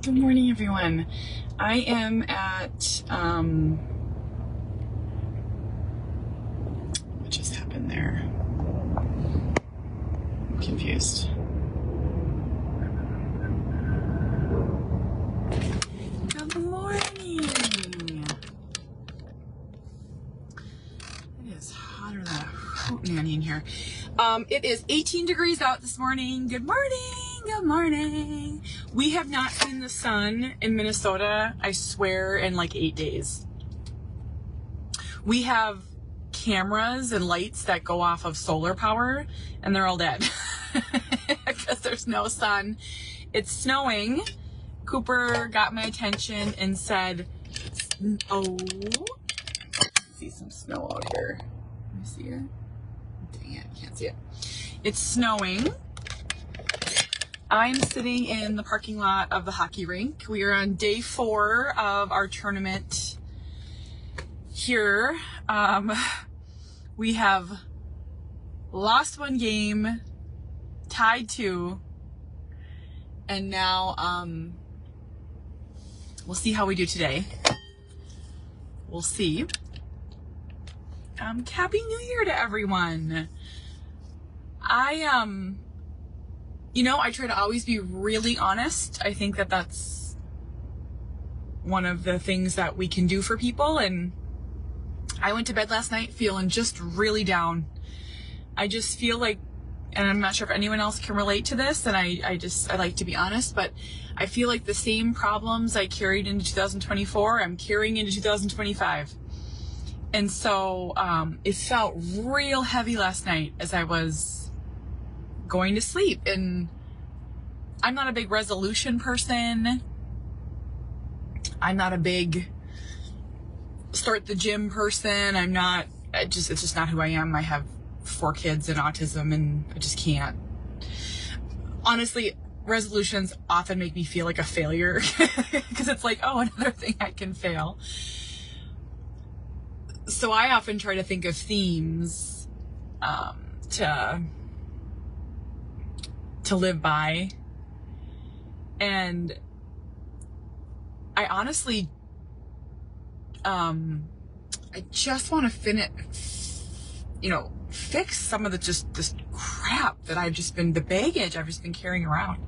Good morning, everyone. I am at, what just happened there? I'm confused. Good morning. It is hotter than a hoot nanny in here. It is 18 degrees out this morning. Good morning. Good morning. We have not seen the sun in Minnesota, I swear, in like 8 days. We have cameras and lights that go off of solar power, and they're all dead because there's no sun. It's snowing. Cooper got my attention and said, oh, see some snow out here. Can you see it? Dang it, can't see it. It's snowing. I'm sitting in the parking lot of the hockey rink. We are on day 4 of our tournament here. We have lost 1 game, tied 2, and now we'll see how we do today. We'll see. Happy New Year to everyone. I try to always be really honest. I think that that's one of the things that we can do for people. And I went to bed last night feeling just really down. I just feel like, and I'm not sure if anyone else can relate to this, and I like to be honest, but I feel like the same problems I carried into 2024, I'm carrying into 2025. And so it felt real heavy last night as I was going to sleep. And I'm not a big resolution person. I'm not a big start the gym person. It's just not who I am. I have 4 kids and autism, and I just can't. Honestly, resolutions often make me feel like a failure because it's like, oh, another thing I can fail. So I often try to think of themes to live by. And I honestly, I just want to fix some of this crap that the baggage I've just been carrying around.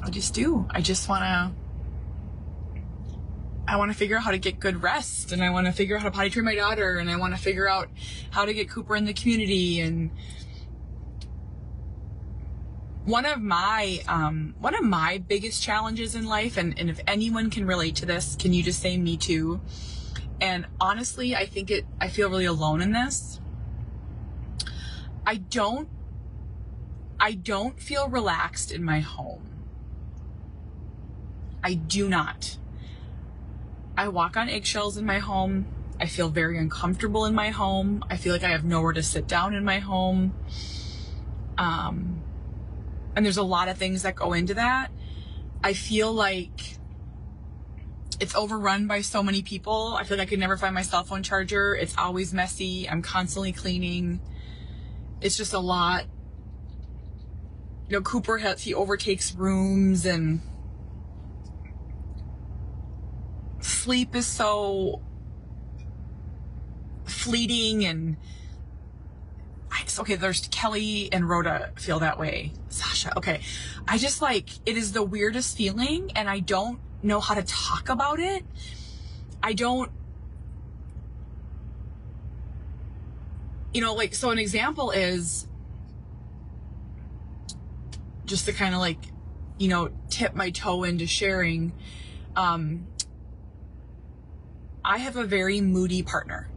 I just do. I want to figure out how to get good rest, and I want to figure out how to potty train my daughter, and I want to figure out how to get Cooper in the community. And one of my biggest challenges in life, and if anyone can relate to this, can you just say me too? And honestly, I feel really alone in this. I don't feel relaxed in my home. I do not. I walk on eggshells in my home. I feel very uncomfortable in my home. I feel like I have nowhere to sit down in my home. And there's a lot of things that go into that. I feel like it's overrun by so many people. I feel like I could never find my cell phone charger. It's always messy. I'm constantly cleaning. It's just a lot. Cooper he overtakes rooms, and sleep is so fleeting. And okay, there's Kelly and Rhoda feel that way. Sasha, okay. It is the weirdest feeling, and I don't know how to talk about it. So an example is just to kind of tip my toe into sharing. I have a very moody partner.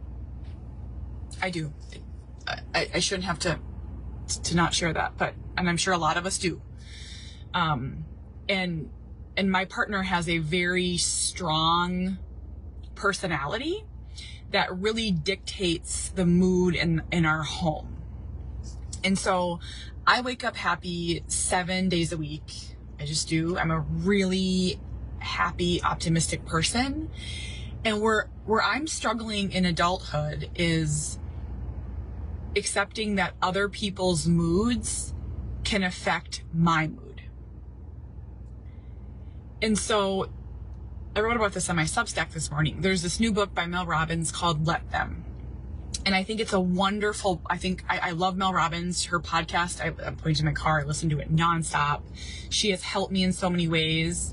I do. I shouldn't have to not share that, and I'm sure a lot of us do. And my partner has a very strong personality that really dictates the mood in our home. And so I wake up happy 7 days a week. I just do. I'm a really happy, optimistic person. And where I'm struggling in adulthood is accepting that other people's moods can affect my mood. And so I wrote about this on my Substack this morning. There's this new book by Mel Robbins called Let Them. And I think it's a wonderful, I love Mel Robbins, her podcast. I'm putting in my car. I listen to it nonstop. She has helped me in so many ways.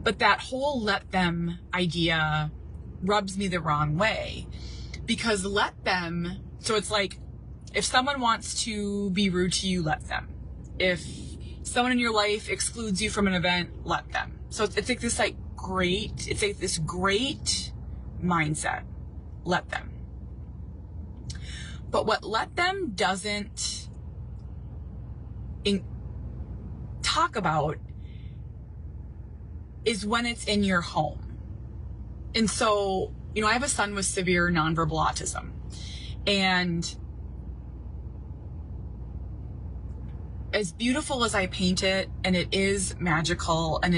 But that whole let them idea rubs me the wrong way, because let them, so it's like, if someone wants to be rude to you, let them. If someone in your life excludes you from an event, let them. So it's like this this great mindset, let them. But what let them doesn't talk about is when it's in your home. And so, I have a son with severe nonverbal autism, and as beautiful as I paint it, and it is magical, and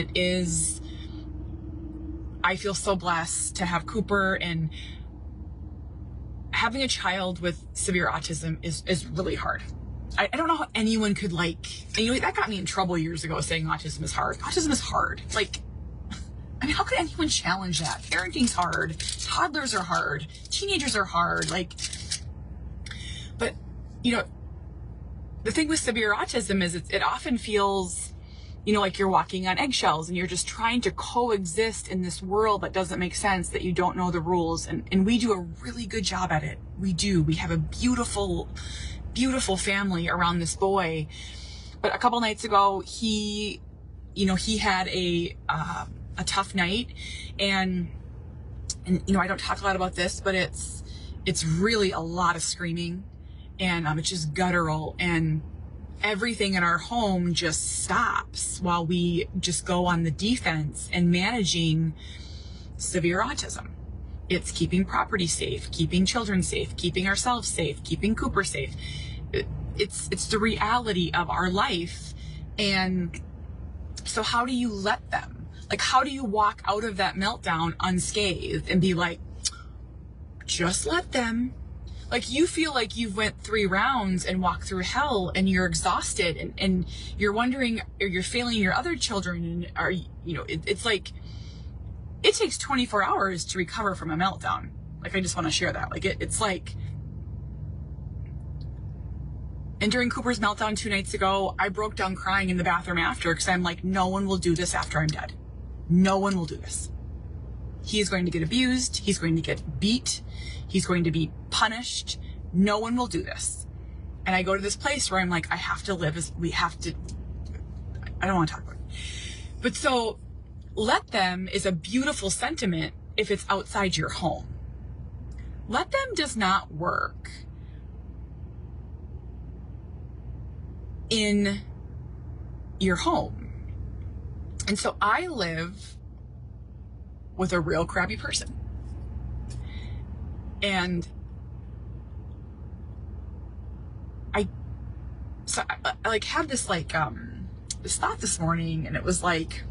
I feel so blessed to have Cooper, and having a child with severe autism is really hard. I don't know how anyone could that got me in trouble years ago, saying autism is hard. Autism is hard. How could anyone challenge that? Parenting's hard. Toddlers are hard. Teenagers are hard. But, the thing with severe autism is it often feels, like you're walking on eggshells, and you're just trying to coexist in this world that doesn't make sense, that you don't know the rules. And we do a really good job at it. We do. We have a beautiful, beautiful family around this boy. But a couple nights ago, he had a tough night, and I don't talk a lot about this, but it's really a lot of screaming, and it's just guttural, and everything in our home just stops while we just go on the defense and managing severe autism. It's keeping property safe, keeping children safe, keeping ourselves safe, keeping Cooper safe. It's the reality of our life. And so how do you let them? How do you walk out of that meltdown unscathed and be like, just let them? You feel like you've went 3 rounds and walked through hell, and you're exhausted, and you're wondering, or you're failing your other children, and it's like, it takes 24 hours to recover from a meltdown. I just want to share that. And during Cooper's meltdown 2 nights ago, I broke down crying in the bathroom after, because I'm like, no one will do this after I'm dead. No one will do this. He is going to get abused. He's going to get beat. He's going to be punished. No one will do this. And I go to this place where I'm like, I have to live I don't want to talk about it. But so, let them is a beautiful sentiment if it's outside your home. Let them does not work in your home. And so I live with a real crappy person. And I had this this thought this morning, and it was like,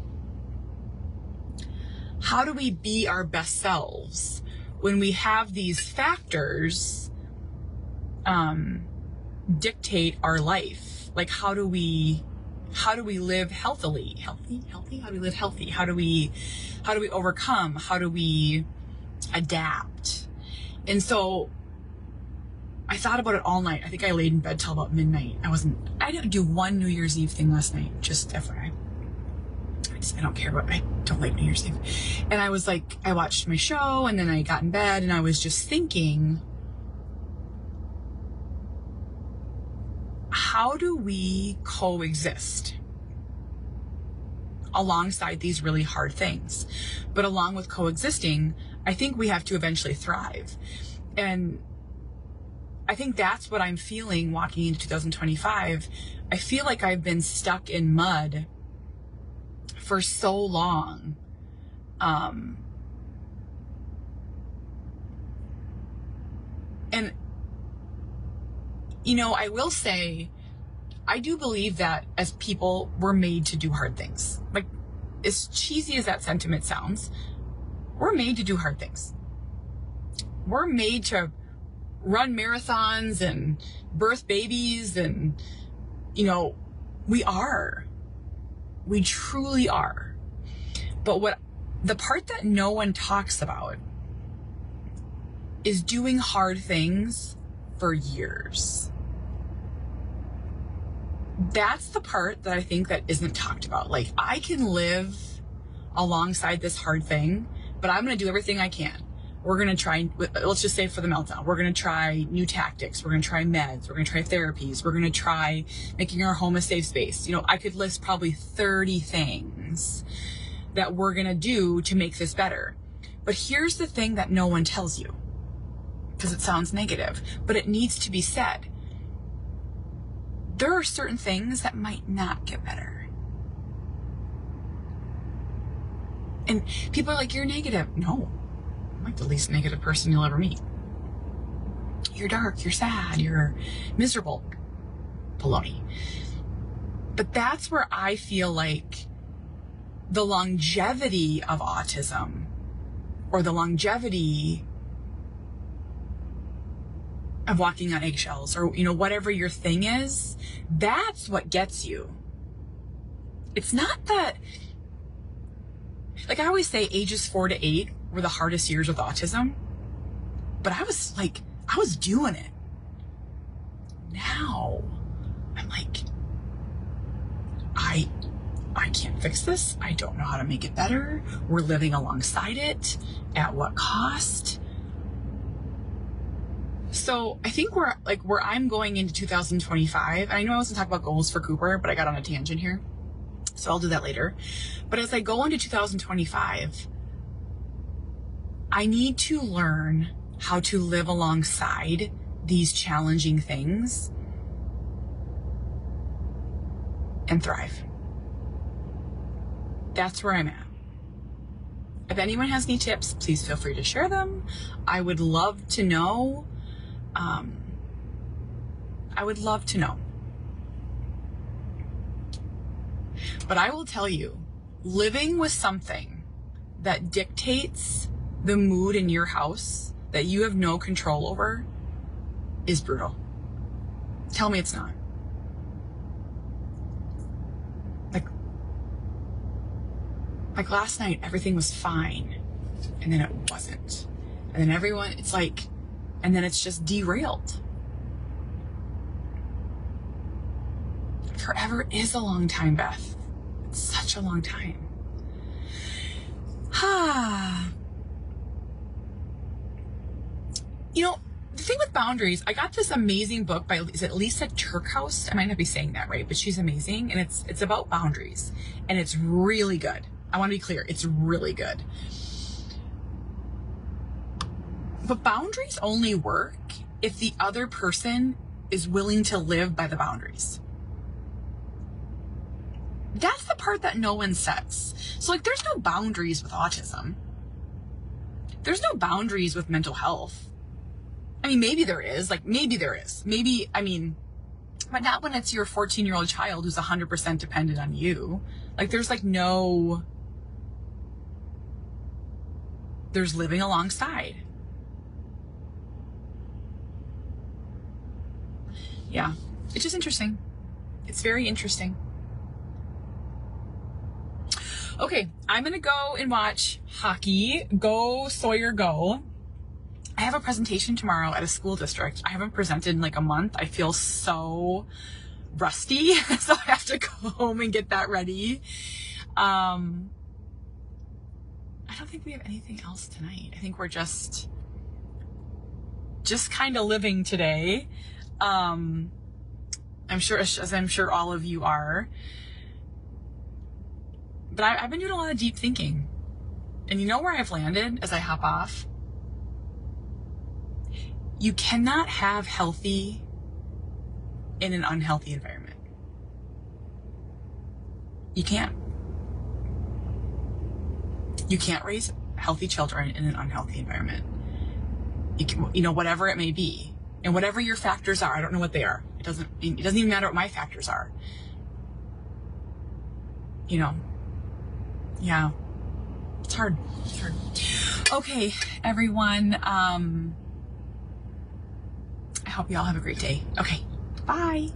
how do we be our best selves when we have these factors dictate our life? How do we live healthily? How do we live healthy? How do we overcome? How do we adapt? And so I thought about it all night. I think I laid in bed till about midnight. I didn't do one New Year's Eve thing last night, just FYI. I don't care I don't like New Year's Eve. And I was like, I watched my show, and then I got in bed, and I was just thinking, how do we coexist alongside these really hard things? But along with coexisting, I think we have to eventually thrive. And I think that's what I'm feeling walking into 2025. I feel like I've been stuck in mud for so long. And I will say, I do believe that as people, we're made to do hard things. As cheesy as that sentiment sounds, we're made to do hard things. We're made to run marathons and birth babies, and, we truly are. But the part that no one talks about is doing hard things for years. That's the part that I think that isn't talked about. Like, I can live alongside this hard thing, but I'm going to do everything I can. We're going to try, let's just say for the meltdown, we're going to try new tactics. We're going to try meds. We're going to try therapies. We're going to try making our home a safe space. You know, I could list probably 30 things that we're going to do to make this better. But here's the thing that no one tells you, because it sounds negative, but it needs to be said. There are certain things that might not get better. And people are like, you're negative. No, I'm like the least negative person you'll ever meet. You're dark, you're sad, you're miserable. Baloney. But that's where I feel like the longevity of autism, or the longevity of walking on eggshells, or, you know, whatever your thing is, that's what gets you. It's not that, like I always say, ages 4 to 8 were the hardest years with autism, but I was doing it. Now I'm like, I can't fix this. I don't know how to make it better. We're living alongside it. At what cost? So I think where I'm going into 2025, I know I was gonna talk about goals for Cooper, but I got on a tangent here, so I'll do that later. But as I go into 2025, I need to learn how to live alongside these challenging things and thrive. That's where I'm at. If anyone has any tips, please feel free to share them. I would love to know. I would love to know. But I will tell you, living with something that dictates the mood in your house that you have no control over is brutal. Tell me it's not. Like last night, everything was fine, and then it wasn't. And then and then it's just derailed. Forever is a long time, Beth. It's such a long time. You know, the thing with boundaries, I got this amazing book by, is it Lisa Turkhouse? I might not be saying that right, but she's amazing. And it's about boundaries, and it's really good. I want to be clear. It's really good. But boundaries only work if the other person is willing to live by the boundaries. That's the part that no one says. So like, there's no boundaries with autism. There's no boundaries with mental health. I mean, maybe there is, but not when it's your 14-year-old child who's 100% dependent on you. Like, there's living alongside. Yeah, it's just interesting. It's very interesting. Okay, I'm gonna go and watch hockey. Go Sawyer, go. I have a presentation tomorrow at a school district. I haven't presented in like a month. I feel so rusty, so I have to go home and get that ready. I don't think we have anything else tonight. I think we're just kind of living today. I'm sure, as I'm sure all of you are. But I've been doing a lot of deep thinking. And you know where I've landed as I hop off? You cannot have healthy in an unhealthy environment. You can't. You can't raise healthy children in an unhealthy environment. You know, whatever it may be. And whatever your factors are, I don't know what they are. It doesn't even matter what my factors are. You know, yeah, it's hard. It's hard. Okay, everyone. I hope you all have a great day. Okay, bye.